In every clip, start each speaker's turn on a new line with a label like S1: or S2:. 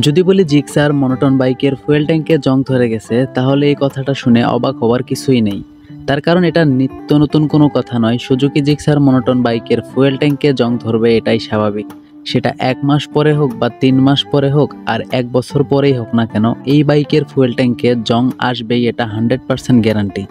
S1: যদি বলি Gixxer monotone বাইকের ফুয়েল ট্যাঙ্কে জং ধরে গেছে, তাহলে এই কথাটা শুনে অবাক হওয়ার কিছুই নেই। তার কারণ এটা নিত্য নতুন কোনো কথা নয়। সুজুকি জিক্সার মনোটন বাইকের ফুয়েল ট্যাঙ্কে জং ধরবে, এটাই স্বাভাবিক। সেটা 1 মাস পরে হোক বা 3 মাস পরে হোক আর 1 বছর পরেই হোক না কেন, এই বাইকের ফুয়েল ট্যাঙ্কে জং আসবেই, এটা 100% গ্যারান্টি।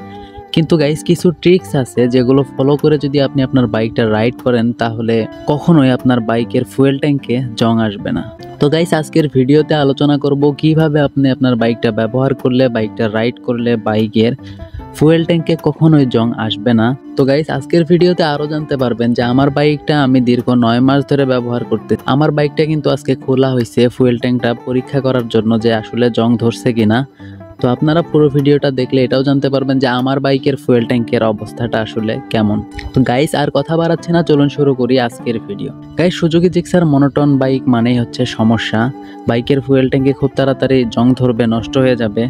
S1: কিন্তু গাইস, কিছু ট্রিক্স আছে যেগুলো ফলো করে যদি আপনি আপনার বাইকটা রাইড করেন, তাহলে কখনোই আপনার বাইকের ফুয়েল ট্যাঙ্কে জং আসবে না। তো গাইস, আজকের ভিডিওতে আলোচনা করব কিভাবে আপনি আপনার বাইকটা ব্যবহার করলে, বাইকটা রাইড করলে বাইকের ফুয়েল ট্যাঙ্কে কখনোই জং আসবে না। তো গাইস, আজকের ভিডিওতে আরো জানতে পারবেন যে আমার বাইকটা আমি দীর্ঘ 9 মাস ধরে ব্যবহার করতে। আমার বাইকটা কিন্তু আজকে খোলা হয়েছে ফুয়েল ট্যাঙ্কটা পরীক্ষা করার জন্য যে আসলে জং ধরছে কিনা। তো আপনারা পুরো ভিডিওটা দেখলে এটাও জানতে পারবেন যে আমার বাইকের ফুয়েল ট্যাঙ্কের অবস্থাটা আসলে কেমন। তো গাইস, আর কথা বাড়াচ্ছি না, চলুন শুরু করি আজকের video. Guys, Suzuki Gixxer monotone bike মানেই হচ্ছে সমস্যা। বাইকের ফুয়েল ট্যাঙ্কে খুব তাড়াতাড়ি জং ধরবে, নষ্ট হয়ে যাবে,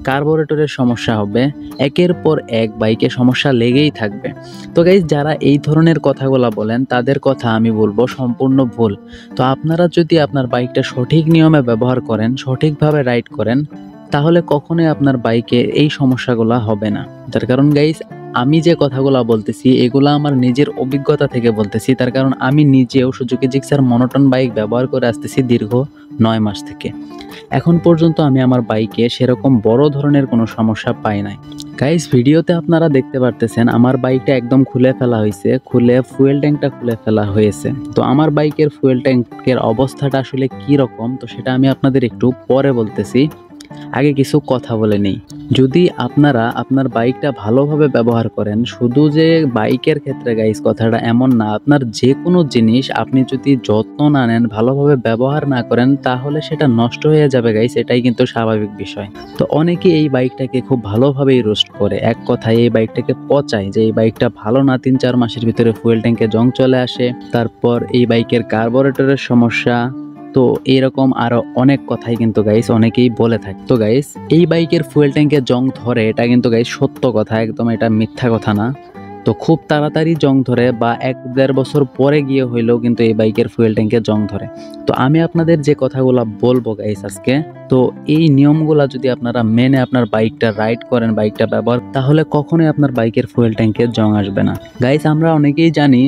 S1: কার্বোরেটরের সমস্যা হবে, একের পর এক বাইকে সমস্যা লেগেই থাকবে। তো গাইস, যারা এই ধরনের কথাগুলো বলেন তাদের কথা আমি বলবো সম্পূর্ণ ভুল। তো আপনারা যদি আপনার বাইকটা সঠিক নিয়মে ব্যবহার করেন, সঠিকভাবে রাইড করেন, তাহলে কখনোই আপনার বাইকে এই সমস্যাগুলো হবে না। তার কারণ গাইস, আমি যে কথাগুলো বলতেছি এগুলো আমার নিজের অভিজ্ঞতা থেকে বলতেছি। তার কারণ আমি নিজেও সুজুকি জিক্সার মনোটন বাইক ব্যবহার করে আসতেছি দীর্ঘ 9 মাস থেকে। এখন পর্যন্ত আমি আমার বাইকে সেরকম বড় ধরনের কোনো সমস্যা পাই নাই। গাইস, ভিডিওতে আপনারা দেখতে পারতেছেন আমার বাইকটা একদম খুলে ফেলা হয়েছে, খুলে ফুয়েল ট্যাঙ্কটা খুলে ফেলা হয়েছে। তো আমার বাইকের ফুয়েল ট্যাঙ্কের অবস্থাটা আসলে কি রকম, তো সেটা আমি আপনাদের একটু পরে বলতেছি। আগে কিছু কথা বলে নেই। যদি আপনারা আপনার বাইকটা ভালোভাবে ব্যবহার করেন, শুধু যে বাইকের ক্ষেত্রে গাইস কথাটা এমন না, আপনার যে কোনো জিনিস আপনি যদি যত্ন না নেন, ভালোভাবে ব্যবহার না করেন, তাহলে সেটা নষ্ট হয়ে যাবে গাইস, এটাই কিন্তু স্বাভাবিক বিষয়। তো অনেকে এই বাইকটাকে খুব ভালোভাবেই রোস্ট করে, এক কথায় এই বাইকটাকে পচায় যে এই বাইকটা ভালো না, 3-4 মাসের ভিতরে ফুয়েল ট্যাঙ্কে জং চলে আসে, তারপর এই বাইকের কার্বোরেটরের সমস্যা। তো এরকম আরো অনেক কথাই কিন্তু গাইস অনেকেই বলে থাকে। তো গাইস, এই বাইকের ফুয়েল ট্যাঙ্কে জং ধরে, এটা কিন্তু গাইস সত্য কথা, একদম এটা মিথ্যা কথা না। তো খুব তাড়াতাড়ি জং ধরে বা 1-1.5 বছর পরে গিয়ে হইলেও কিন্তু এই বাইকের ফুয়েল ট্যাঙ্কে জং ধরে। তো আমি আপনাদের যে কথাগুলো বলবো গাইস আজকে, তো এই নিয়মগুলা যদি আপনারা মেনে আপনার বাইকটা রাইড করেন, বাইকটা ব্যবহার, তাহলে কখনোই আপনার বাইকের ফুয়েল ট্যাঙ্কে জং আসবে না। গাইস, আমরা অনেকেই জানি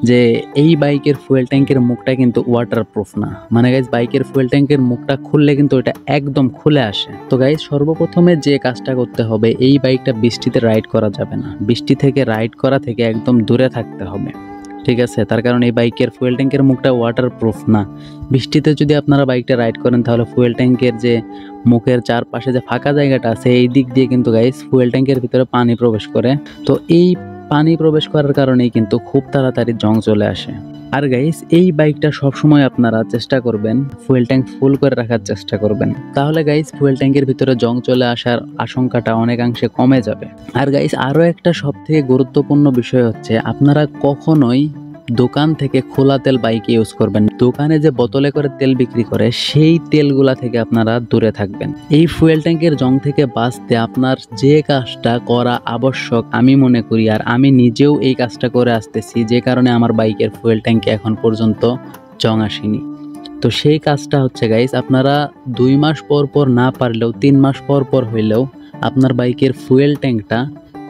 S1: যে এই বাইকের ফুয়েল ট্যাঙ্কের মুখটা কিন্তু ওয়াটারপ্রুফ না। মানে গাইস, বাইকের ফুয়েল ট্যাঙ্কের মুখটা খুললে কিন্তু এটা একদম খুলে আসে। তো গাইস, সর্বপ্রথমে যে কাজটা করতে হবে, এই বাইকটা বৃষ্টিতে রাইড করা যাবে না। বৃষ্টি থেকে রাইড করা থেকে একদম দূরে থাকতে হবে, ঠিক আছে? তার কারণ এই বাইকের ফুয়েল ট্যাঙ্কের মুখটা ওয়াটারপ্রুফ না। বৃষ্টিতে যদি আপনারা বাইকটা রাইড করেন, তাহলে ফুয়েল ট্যাঙ্কের যে মুখের চারপাশে যে ফাঁকা জায়গাটা আছে, এই দিক দিয়ে কিন্তু গাইস ফুয়েল ট্যাঙ্কের ভিতরে পানি প্রবেশ করে। তো এই পানি প্রবেশ করার কারণেই কিন্তু খুব তাড়াতাড়ি জং চলে আসে। আর গাইস, এই বাইকটা সবসময় আপনারা চেষ্টা করবেন ফুয়েল ট্যাঙ্ক ফুল করে রাখার চেষ্টা করবেন, তাহলে গাইস ফুয়েল ট্যাঙ্কের ভিতরে জং চলে আসার আশঙ্কাটা অনেকাংশে কমে যাবে। আর গাইস, আরো একটা সবথেকে গুরুত্বপূর্ণ বিষয় হচ্ছে, আপনারা কখনোই দোকান থেকে খোলা তেল বাইকে ইউজ করবেন। দোকানে যে বোতলে করে তেল বিক্রি করে, সেই তেলগুলা থেকে আপনারা দূরে থাকবেন। এই ফুয়েল ট্যাঙ্কের জং থেকে বাঁচতে আপনার যে কাজটা করা আবশ্যক আমি মনে করি, আর আমি নিজেও এই কাজটা করে আসতেছি, যে কারণে আমার বাইকের ফুয়েল ট্যাঙ্কে এখন পর্যন্ত জং আসেনি। তো সেই কাজটা হচ্ছে গাইস, আপনারা 2 মাস পর পর না পারলেও 3 মাস পর পর হইলেও আপনার বাইকের ফুয়েল ট্যাঙ্কটা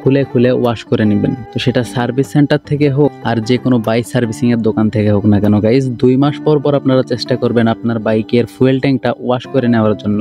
S1: খুলে খুলে ওয়াশ করে নেবেন। তো সেটা সার্ভিস সেন্টার থেকে হোক আর যে কোনো বাইক সার্ভিসিং এর দোকান থেকে হোক না কেন গাইস, 2 মাস পর পর আপনারা চেষ্টা করবেন আপনার বাইকের ফুয়েল ট্যাঙ্কটা ওয়াশ করে নেওয়ার জন্য।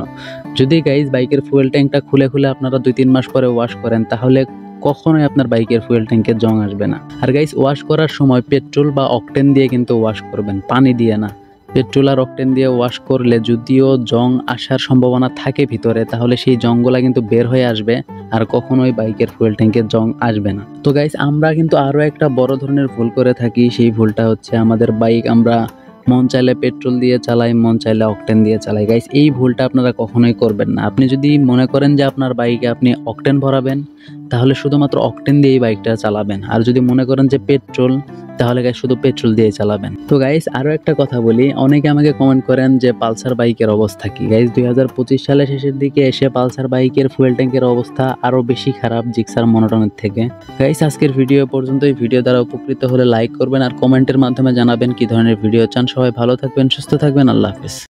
S1: যদি গাইস বাইকের ফুয়েল ট্যাঙ্কটা খুলে খুলে আপনারা 2-3 মাস পরে ওয়াশ করেন, তাহলে কখনোই আপনার বাইকের ফুয়েল ট্যাঙ্কে জং আসবে না। আর গাইস, ওয়াশ করার সময় পেট্রোল বা অকটেন দিয়ে কিন্তু ওয়াশ করবেন, পানি দিয়ে না। পেট্রোল আর অকটেন দিয়ে ওয়াশ করলে যদিও জং আসার সম্ভাবনা থাকে ভিতরে, তাহলে সেই জংগুলা কিন্তু বের হয়ে আসবে, আর কখনোই বাইকের ফুয়েল ট্যাঙ্কে জং আসবে না। তো গাইস, আমরা কিন্তু আরো একটা বড় ধরনের ভুল করে থাকি। সেই ভুলটা হচ্ছে, আমাদের বাইক আমরা মন চাইলে পেট্রোল দিয়ে চালাই, মন চাইলে অকটেন দিয়ে চালাই। গাইস, এই ভুলটা আপনারা কখনোই করবেন না। আপনি যদি মনে করেন যে আপনার বাইকে আপনি অকটেন ভরাবেন, তাহলে শুধুমাত্র অকটেন দিয়ে এই বাইকটা চালাবেন। আর যদি মনে করেন যে পেট্রোল, তাহলে গাইস শুধু পেট্রোল দিয়ে চালাবেন। তো গাইস, আরো একটা কথা বলি, অনেকে আমাকে কমেন্ট করেন যে পালসার বাইকের অবস্থা কি। গাইস, 2025 সালের শেষের দিকে এসে পালসার বাইকের ফুয়েল ট্যাঙ্কের অবস্থা আরো বেশি খারাপ জিক্সার মনোটনের থেকে। গাইস, আজকের ভিডিও পর্যন্ত। এই ভিডিও দ্বারা উপকৃত হলে লাইক করবেন আর কমেন্টের মাধ্যমে জানাবেন কি ধরনের ভিডিও চান। সবাই ভালো থাকবেন, সুস্থ থাকবেন, আল্লাহ হাফেজ।